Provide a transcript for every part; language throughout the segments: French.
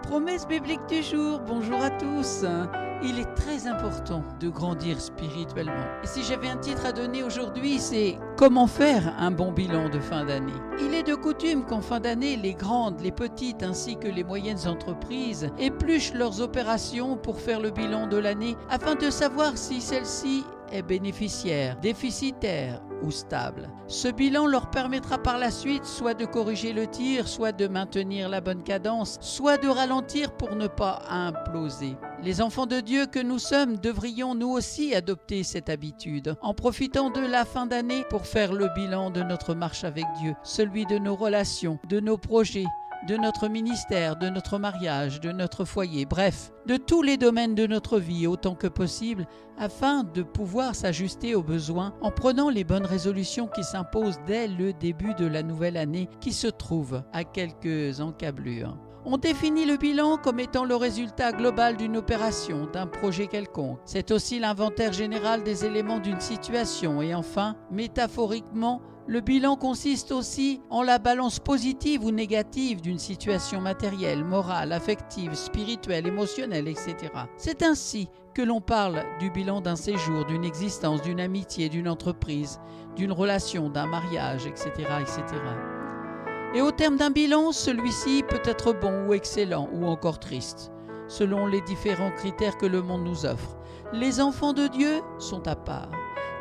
Promesse biblique du jour, bonjour à tous. Il est très important de grandir spirituellement. Et si j'avais un titre à donner aujourd'hui, c'est « Comment faire un bon bilan de fin d'année ?» Il est de coutume qu'en fin d'année, les grandes, les petites ainsi que les moyennes entreprises épluchent leurs opérations pour faire le bilan de l'année afin de savoir si celle-ci est bénéficiaire, déficitaire ou stable. Ce bilan leur permettra par la suite soit de corriger le tir, soit de maintenir la bonne cadence, soit de ralentir pour ne pas imploser. Les enfants de Dieu que nous sommes devrions nous aussi adopter cette habitude, en profitant de la fin d'année pour faire le bilan de notre marche avec Dieu, celui de nos relations, de nos projets, de notre ministère, de notre mariage, de notre foyer, bref, de tous les domaines de notre vie autant que possible, afin de pouvoir s'ajuster aux besoins en prenant les bonnes résolutions qui s'imposent dès le début de la nouvelle année qui se trouve à quelques encablures. On définit le bilan comme étant le résultat global d'une opération, d'un projet quelconque. C'est aussi l'inventaire général des éléments d'une situation et enfin, métaphoriquement, le bilan consiste aussi en la balance positive ou négative d'une situation matérielle, morale, affective, spirituelle, émotionnelle, etc. C'est ainsi que l'on parle du bilan d'un séjour, d'une existence, d'une amitié, d'une entreprise, d'une relation, d'un mariage, etc., etc. Et au terme d'un bilan, celui-ci peut être bon ou excellent ou encore triste, selon les différents critères que le monde nous offre. Les enfants de Dieu sont à part.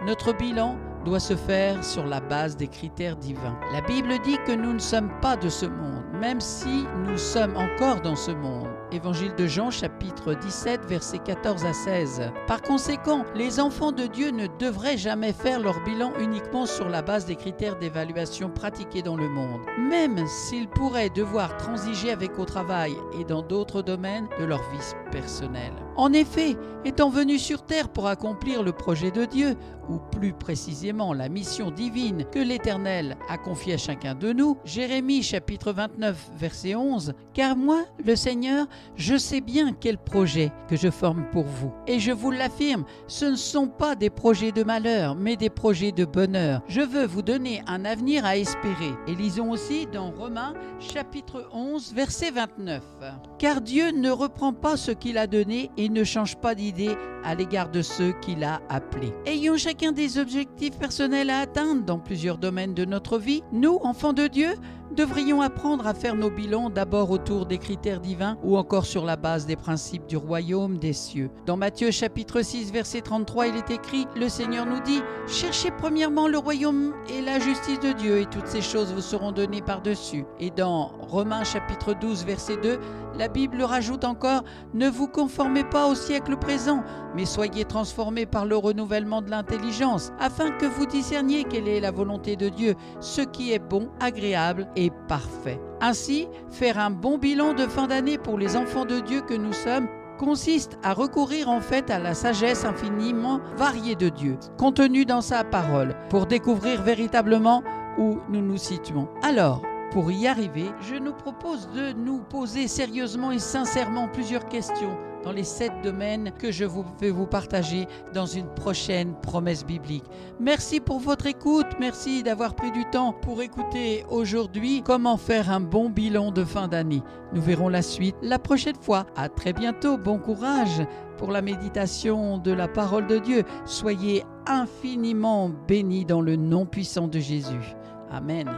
Notre bilan doit se faire sur la base des critères divins. La Bible dit que nous ne sommes pas de ce monde, même si nous sommes encore dans ce monde. Évangile de Jean, chapitre 17, versets 14 à 16. Par conséquent, les enfants de Dieu ne devraient jamais faire leur bilan uniquement sur la base des critères d'évaluation pratiqués dans le monde, même s'ils pourraient devoir transiger avec au travail et dans d'autres domaines de leur vie personnelle. En effet, étant venus sur terre pour accomplir le projet de Dieu, ou plus précisément la mission divine que l'Éternel a confiée à chacun de nous, Jérémie chapitre 29 verset 11, « Car moi, le Seigneur, je sais bien quel projet que je forme pour vous. Et je vous l'affirme, ce ne sont pas des projets de malheur, mais des projets de bonheur. Je veux vous donner un avenir à espérer. » Et lisons aussi dans Romains chapitre 11 verset 29. « Car Dieu ne reprend pas ce qu'il a donné et ne change pas d'idée à l'égard de ceux qu'il a appelés. » Ayons chacun des objectifs personnels à atteindre dans plusieurs domaines de notre vie. Nous, enfants de Dieu, devrions apprendre à faire nos bilans d'abord autour des critères divins ou encore sur la base des principes du royaume des cieux. Dans Matthieu chapitre 6 verset 33, il est écrit, le Seigneur nous dit « Cherchez premièrement le royaume et la justice de Dieu et toutes ces choses vous seront données par-dessus. » Et dans Romains chapitre 12 verset 2, la Bible rajoute encore « Ne vous conformez pas au siècle présent, mais soyez transformés par le renouvellement de l'intelligence, afin que vous discerniez quelle est la volonté de Dieu, ce qui est bon, agréable et parfait. » Ainsi, faire un bon bilan de fin d'année pour les enfants de Dieu que nous sommes consiste à recourir en fait à la sagesse infiniment variée de Dieu, contenue dans sa parole, pour découvrir véritablement où nous nous situons. Alors, pour y arriver, je nous propose de nous poser sérieusement et sincèrement plusieurs questions dans les 7 domaines que je vais vous partager dans une prochaine promesse biblique. Merci pour votre écoute, merci d'avoir pris du temps pour écouter aujourd'hui comment faire un bon bilan de fin d'année. Nous verrons la suite la prochaine fois. À très bientôt, bon courage pour la méditation de la parole de Dieu. Soyez infiniment bénis dans le nom puissant de Jésus. Amen.